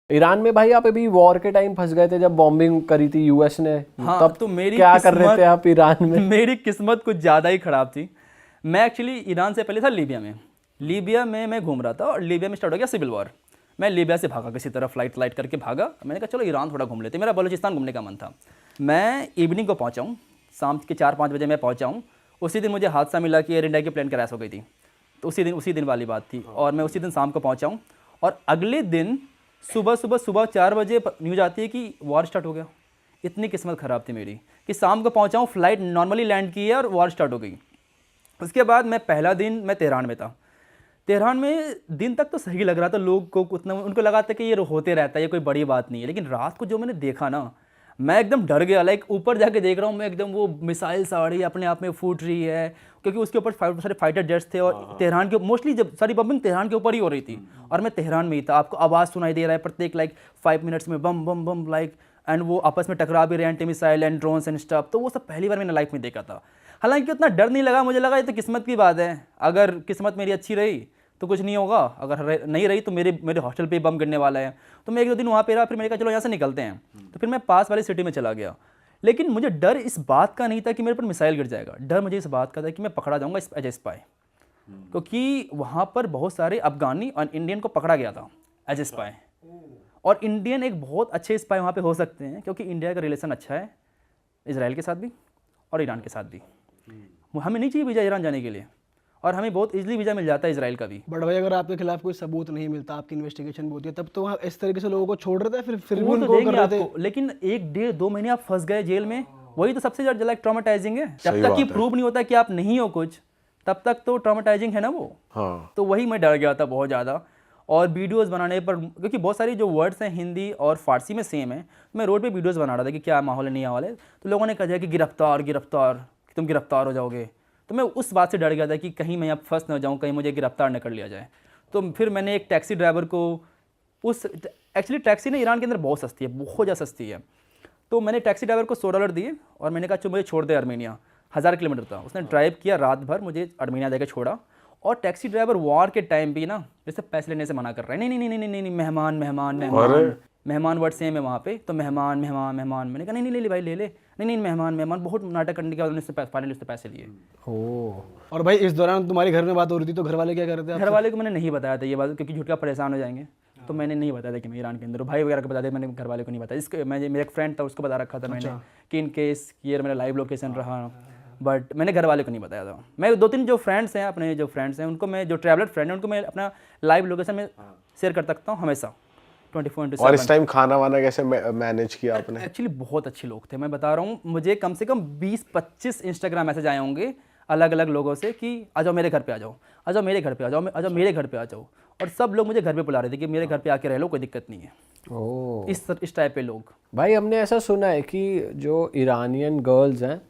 Iran में भाई आप अभी वॉर के टाइम फंस गए थे जब बॉम्बिंग करी थी यूएस ने। हाँ, तब तो मेरी क्या कर रहे थे आप ईरान में? मेरी किस्मत कुछ ज़्यादा ही ख़राब थी। मैं एक्चुअली ईरान से पहले था लीबिया में मैं घूम रहा था और लीबिया में स्टार्ट हो गया सिविल वॉर। मैं लीबिया से भागा, किसी तरह फ्लाइट करके भागा। मैंने कहा चलो ईरान थोड़ा घूम लेते, मेरा बलूचिस्तान घूमने का मन था। मैं इवनिंग को पहुँचा हूँ, शाम के 4-5 बजे मैं पहुँचा हूँ। उसी दिन मुझे हादसा मिला कि एयर इंडिया की प्लेन क्रैश हो गई थी। तो उसी दिन वाली बात थी और मैं उसी दिन शाम को पहुँचा हूँ। और अगले दिन सुबह 4 बजे न्यूज़ आती है कि वॉर स्टार्ट हो गया। इतनी किस्मत ख़राब थी मेरी कि शाम को पहुँचा हूँ, फ्लाइट नॉर्मली लैंड की है और वॉर स्टार्ट हो गई। उसके बाद मैं पहला दिन मैं तेहरान में था। तेहरान में दिन तक तो सही लग रहा था, लोग को उतना उनको लगा था कि ये होते रहता है, ये कोई बड़ी बात नहीं है। लेकिन रात को जो मैंने देखा ना, मैं एकदम डर गया। लाइक ऊपर जाके देख रहा हूँ मैं, एकदम वो मिसाइल साड़ी अपने आप में फूट रही है, क्योंकि उसके ऊपर सारे फाइटर जेट्स थे और तेहरान के मोस्टली जब सारी बम्बिंग तेहरान के ऊपर ही हो रही थी और मैं तेहरान में ही था। आपको आवाज़ सुनाई दे रहा है प्रत्येक लाइक 5 मिनट्स में बम बम बम लाइक, एंड वो आपस में टकरा भी रहे हैं, anti missile and drones and stuff. तो वो सब पहली बार मैंने लाइफ में देखा था। हालांकि उतना डर नहीं लगा, मुझे लगा ये तो किस्मत की बात है, अगर किस्मत मेरी अच्छी रही तो कुछ नहीं होगा, अगर नहीं रही तो मेरे हॉस्टल पे बम गिरने वाला है। तो मैं 1-2 दिन वहाँ पे रहा, फिर मैंने कहा चलो यहाँ से निकलते हैं। तो फिर मैं पास वाली सिटी में चला गया। लेकिन मुझे डर इस बात का नहीं था कि मेरे पर मिसाइल गिर जाएगा, डर मुझे इस बात का था कि मैं पकड़ा जाऊँगा एज ए स्पाई। क्योंकि वहाँ पर बहुत सारे अफगानी और इंडियन को पकड़ा गया था एज ए स्पाई। और इंडियन एक बहुत अच्छे स्पाई वहाँ पे हो सकते हैं, क्योंकि इंडिया का रिलेशन अच्छा है इजराइल के साथ भी और ईरान के साथ भी। हमें नहीं चाहिए वीज़ा ईरान जाने के लिए, और हमें बहुत इजीली वीज़ा मिल जाता है इजराइल का भी। बट भाई अगर आपके खिलाफ कोई सबूत नहीं मिलता, आपकी इन्वेस्टिगेशन होती है, तब तो वहाँ इस तरीके से लोगों को छोड़ रहे थे, फिर भी वो तो उनको देंगे कर रहे थे। आपको, लेकिन 1-1.5-2 महीने आप फंस गए जेल में, वही तो सबसे ज़्यादा लाइक ट्रॉमेटाइजिंग है। जब तक कि प्रूव नहीं होता कि आप नहीं हो कुछ, तब तक तो ट्रॉमेटाइजिंग है ना वो। हाँ। तो वही मैं डर गया था बहुत ज़्यादा। और वीडियोस बनाने पर, क्योंकि बहुत सारी जो वर्ड्स हैं हिंदी और फारसी में सेम है, मैं रोड पे वीडियोस बना रहा था कि क्या माहौल है नहीं माहौल है। तो लोगों ने कहा कि गिरफ्तार कि तुम गिरफ्तार हो जाओगे। तो मैं उस बात से डर गया था कि कहीं मैं अब फंस न जाऊँ, कहीं मुझे गिरफ्तार न कर लिया जाए। तो फिर मैंने एक टैक्सी ड्राइवर को एक्चुअली टैक्सी ना ईरान के अंदर बहुत सस्ती है, बहुत ज़्यादा सस्ती है। तो मैंने टैक्सी ड्राइवर को $100 दिए और मैंने कहा चलो मुझे छोड़ दे आर्मेनिया। 1000 किलोमीटर था, उसने ड्राइव किया रात भर, मुझे आर्मेनिया देकर छोड़ा। और टैक्सी ड्राइवर वॉर के टाइम भी ना जैसे पैसे लेने से मना कर रहा है, नहीं, मेहमान वर्ड सेम है वहाँ पे। तो मेहमान, मैंने कहा नहीं भाई ले ले, नहीं मेहमान, बहुत नाटक करने के बाद उसने फाइनली उससे पैसे लिए। और भाई इस दौरान तुम्हारी घर में बात हो रही थी, तो घर वाले क्या कर रहे थे आपसे? घर वाले को मैंने नहीं बताया था ये बात, क्योंकि झूठ का परेशान हो जाएंगे। तो मैंने नहीं बताया था कि मैं ईरान के अंदर हूँ। भाई वगैरह को बता दिया, मैंने घर वाले को नहीं बताया। इसके मेरा एक फ्रेंड था, उसको बता रखा था मैंने कि इन केस ये मेरा लाइव लोकेशन रहा, बट मैंने घर वाले को नहीं बताया था। मैं 2-3 जो फ्रेंड्स हैं, अपने जो फ्रेंड्स हैं उनको मैं, जो ट्रैवलर फ्रेंड हैं उनको मैं अपना लाइव लोकेशन में शेयर कर सकता हूँ हमेशा 24/7। और इस टाइम खाना वाना कैसे मैनेज किया आपने? एक्चुअली बहुत अच्छे लोग थे, मैं बता रहा हूँ। मुझे कम से कम 20-25 इंस्टाग्राम मैसेज आए होंगे अलग अलग लोगों से कि आ जाओ मेरे घर पे, आ जाओ मेरे घर पे, आ जाओ मेरे घर पे आ जाओ। और सब लोग मुझे घर पे बुला रहे थे कि मेरे घर पे आके रह लो, कोई दिक्कत नहीं है। इस टाइप पे लोग। भाई हमने ऐसा सुना है कि जो ईरानियन गर्ल्स हैं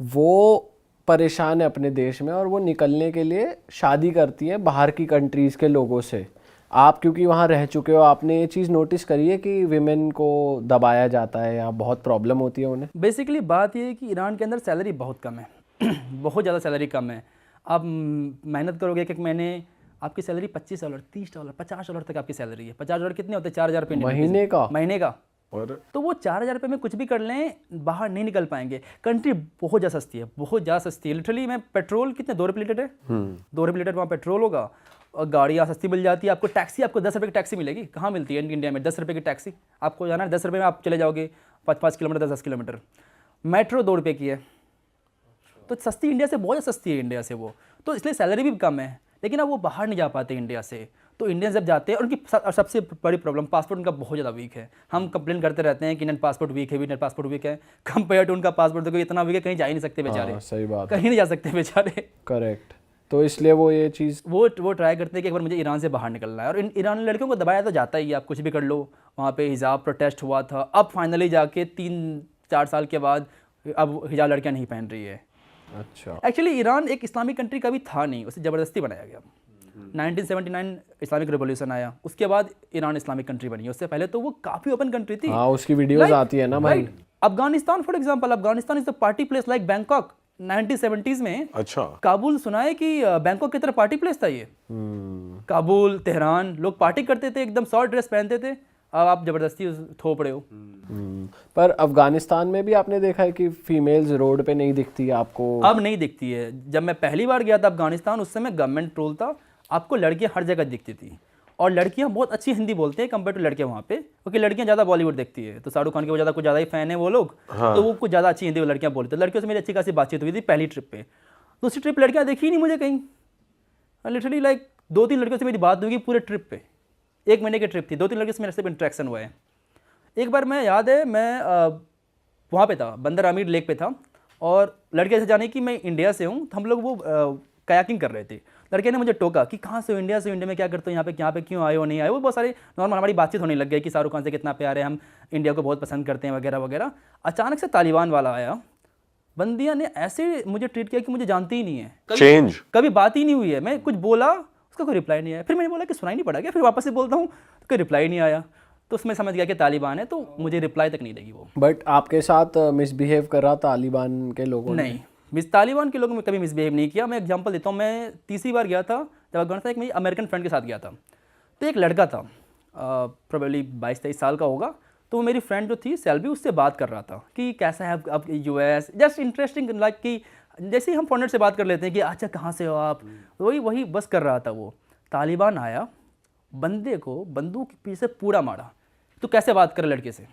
वो परेशान है अपने देश में और वो निकलने के लिए शादी करती हैं बाहर की कंट्रीज़ के लोगों से। आप क्योंकि वहाँ रह चुके हो, आपने ये चीज़ नोटिस करी है कि विमेन को दबाया जाता है या बहुत प्रॉब्लम होती है उन्हें? बेसिकली बात ये है कि ईरान के अंदर सैलरी बहुत कम है बहुत ज़्यादा सैलरी कम है। आप मेहनत करोगे कि महीने आपकी सैलरी $25, $30, $50 तक आपकी सैलरी है। $50 कितने होते हैं? 4000 रुपये महीने का। और तो वो 4000 रुपये में कुछ भी कर लें, बाहर नहीं निकल पाएंगे। कंट्री बहुत ज़्यादा सस्ती है, बहुत ज़्यादा सस्ती है। लिटरली मैं पेट्रोल कितने $2 लीटर है, $2 वहाँ पेट्रोल होगा और गाड़ियाँ सस्ती मिल जाती है। आपको टैक्सी, आपको 10 रुपये की टैक्सी मिलेगी। कहाँ मिलती है इंडिया में 10 रुपये की टैक्सी? आपको जाना है 10 रुपये में आप चले जाओगे 5-5 किलोमीटर, 10 किलोमीटर। मेट्रो 2 रुपये की है, तो सस्ती इंडिया से, बहुत सस्ती है इंडिया से वो। तो इसलिए सैलरी भी कम है, लेकिन अब वो बाहर नहीं जा पाते इंडिया से। तो इंडियन जब जाते हैं, उनकी सबसे बड़ी प्रॉब्लम पासपोर्ट उनका बहुत ज़्यादा वीक है। हम कंप्लेन करते रहते हैं कि इंडियन पासपोर्ट वीक है, कंपेयर टू उनका पासपोर्ट देखो इतना वीक है, कहीं जा ही नहीं सकते बेचारे। सही बात, कहीं नहीं जा सकते बेचारे। करेक्ट। तो इसलिए वो ये चीज़ वो ट्राई करते हैं कि एक बार मुझे ईरान से बाहर निकलना है। और ईरानी लड़कियों को दबाया तो जाता ही है, आप कुछ भी कर लो। वहाँ पे हिजाब प्रोटेस्ट हुआ था, अब फाइनली जाके 3-4 साल के बाद अब हिजाब लड़कियाँ नहीं पहन रही है। अच्छा। एक्चुअली ईरान एक इस्लामिक कंट्री कभी था नहीं, उसे ज़बरदस्ती बनाया गया। 1979 इस्लामिक रिवॉल्यूशन आया, उसके बाद ईरान इस्लामिक कंट्री बनी। उससे पहले तो वो काफ़ी ओपन कंट्री थी। हाँ, उसकी वीडियोस आती है ना भाई। Afghanistan for example, Afghanistan is the party place like Bangkok 1970s में। अच्छा। काबुल सुना है कि बैंकॉक की तरह पार्टी प्लेस था ये। काबुल, तेहरान, लोग पार्टी करते थे, एकदम शॉर्ट ड्रेस पहनते थे। अब आप ज़बरदस्ती थोप रहे हो। पर अफगानिस्तान में भी आपने देखा है कि फीमेल्स रोड पे नहीं दिखती आपको? अब नहीं दिखती है। जब मैं पहली बार गया था अफगानिस्तान, उस समय गवर्नमेंट रूल था, आपको लड़कियां हर जगह दिखती थी, और लड़कियां बहुत अच्छी हिंदी बोलते हैं कंपेयर टू लड़कियां वहाँ पे, क्योंकि लड़कियां ज़्यादा बॉलीवुड देखती है, तो शाहरुख खान के वो ज़्यादा कुछ ज़्यादा ही फ़ैन है वो लोग, तो वो कुछ ज़्यादा अच्छी हिंदी वो लड़कियां बोलते हैं। लड़कियों से मेरी अच्छी खासी बातचीत हुई थी पहली ट्रिप पे। दूसरी ट्रिप लड़कियां देखी ही नहीं मुझे कहीं, लिटरली लाइक 2-3 लड़कियों से मेरी बात हुई पूरे ट्रिप पे। 1 महीने की ट्रिप थी, 2-3 लड़कियों से मेरा सिर्फ इंट्रैक्शन हुआ है। एक बार मैं याद है मैं वहाँ पे था, बंदर आमिर लेक पे था, और लड़के से जाने कि मैं इंडिया से हूँ, तो हम लोग वो कायाकिंग कर रहे थे। लड़के ने मुझे टोका कि कहाँ से हो, इंडिया से हो, इंडिया में क्या करते हो, यहाँ पे क्यों आए हो, नहीं आए हो। बहुत सारे नॉर्मल हमारी बातचीत होने लग गई कि शाहरुख खान से कितना प्यार है, हम इंडिया को बहुत पसंद करते हैं वगैरह वगैरह। अचानक से तालिबान वाला आया, बंदिया ने ऐसे मुझे ट्रीट किया कि मुझे जानती ही नहीं है, कभी बात ही नहीं हुई है। मैं कुछ बोला, उसका कोई रिप्लाई नहीं आया। फिर मैंने बोला कि सुनाई नहीं पड़ा क्या, फिर वापस से बोलता हूँ तो कोई रिप्लाई नहीं आया। तो उसमें समझ गया कि तालिबान है, तो मुझे रिप्लाई तक नहीं देगी वो। बट आपके साथ मिसबिहेव कर रहा तालिबान के लोगों ने? नहीं, तालिबान के लोगों में कभी मिसबिहेव नहीं किया। मैं एग्जांपल देता हूँ, मैं तीसरी बार गया था जब अफगानिस्तान, एक मेरी अमेरिकन फ्रेंड के साथ गया था। तो एक लड़का था, प्रोबेबली 22-23 साल का होगा, तो वो मेरी फ्रेंड जो थी सेल्वी, उससे बात कर रहा था कि कैसा है अब US, जस्ट इंटरेस्टिंग, लाइक कि जैसे ही हम फॉरनर से बात कर लेते हैं कि अच्छा कहाँ से हो आप, वही बस कर रहा था वो। तालिबान आया, बंदे को बंदूक के पीछे पूरा मारा। तो कैसे बात करे लड़के से,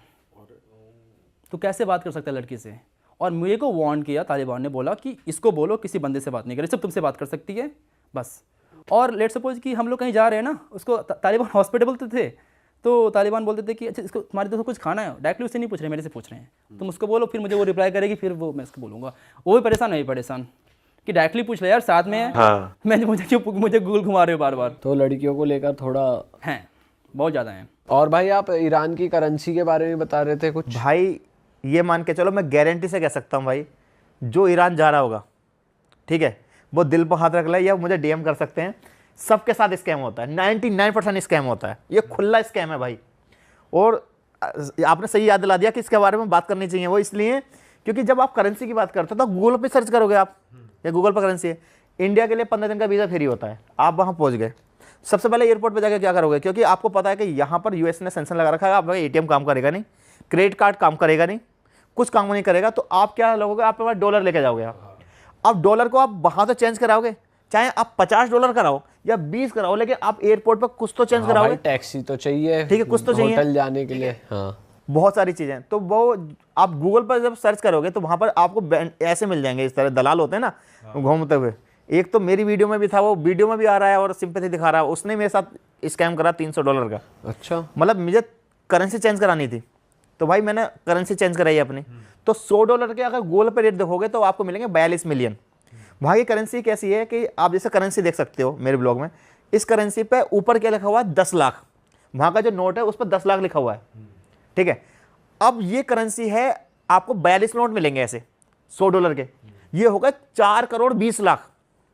तो कैसे बात कर सकता है लड़के से। और मुझे को वार्न किया, तालिबान ने बोला कि इसको बोलो किसी बंदे से बात नहीं करे, सिर्फ तुमसे बात कर सकती है बस। और लेट सपोज कि हम लोग कहीं जा रहे हैं ना, उसको तालिबान हॉस्पिटल बोलते थे, तो तालिबान बोलते थे कि अच्छा इसको तुम्हारे दोस्त को कुछ खाना है, डायरेक्टली उससे नहीं पूछ रहे, मेरे से पूछ रहे हैं, तुम उसको बोलो, फिर मुझे वो रिप्लाई करेगी, फिर वो मैं उसको बोलूँगा। वो भी परेशान, नहीं परेशान कि डायरेक्टली पूछ ले यार, साथ में है। हाँ। मुझे गूगल घुमा रहे हो बार बार। तो लड़कियों को लेकर थोड़ा हैं, बहुत ज़्यादा हैं। और भाई आप ईरान की करेंसी के बारे में बता रहे थे कुछ? भाई ये मान के चलो, मैं गारंटी से कह सकता हूँ भाई, जो ईरान जा रहा होगा, ठीक है, वो दिल पर हाथ रख ले या मुझे DM कर सकते हैं, सबके साथ स्कैम होता है। 99% स्कैम होता है, ये खुला स्कैम है भाई। और आपने सही याद दिला दिया कि इसके बारे में बात करनी चाहिए। वो इसलिए क्योंकि जब आप करेंसी की बात करते हो तो गूगल पे सर्च करोगे आप, या गूगल पर करेंसी है, इंडिया के लिए 15 दिन का वीज़ा फ्री होता है। आप वहाँ पहुँच गए, सबसे पहले एयरपोर्ट पे जाकर क्या करोगे, क्योंकि आपको पता है कि यहाँ पर US ने सेंक्शन लगा रखा है, आपका ATM काम करेगा नहीं, क्रेडिट कार्ड काम करेगा नहीं, कुछ काम नहीं करेगा, तो आप क्या लोगे, आपके पास डॉलर लेके जाओगे आप। अब डॉलर को आप वहाँ तो चेंज कराओगे, चाहे आप $50 कराओ या 20 कराओ, लेकिन आप एयरपोर्ट पर कुछ तो चेंज कराओगे। टैक्सी तो चाहिए, ठीक है, कुछ तो चाहिए होटल जाने के लिए, हाँ बहुत सारी चीज़ें। तो वो आप गूगल पर जब सर्च करोगे तो वहाँ पर आपको ऐसे मिल जाएंगे, इस तरह दलाल होते हैं ना घूमते हुए। एक तो मेरी वीडियो में भी था, वो वीडियो में भी आ रहा है और सिंपैथी दिखा रहा है, उसने मेरे साथ स्कैम करा $300 का। अच्छा, मतलब मुझे करेंसी चेंज करानी थी, तो भाई मैंने करेंसी चेंज कराई अपनी। तो $100 के अगर गूगल पे रेट देखोगे तो आपको मिलेंगे 42 मिलियन। वहाँ की करेंसी कैसी है कि आप जैसे करेंसी देख सकते हो मेरे ब्लॉग में, इस करेंसी पे ऊपर क्या लिखा हुआ है, 10 लाख। वहाँ का जो नोट है उस पर 10 लाख लिखा हुआ है, ठीक है। अब ये करेंसी है, आपको 42 नोट मिलेंगे ऐसे $100 के, ये होगा 4 करोड़ 20 लाख।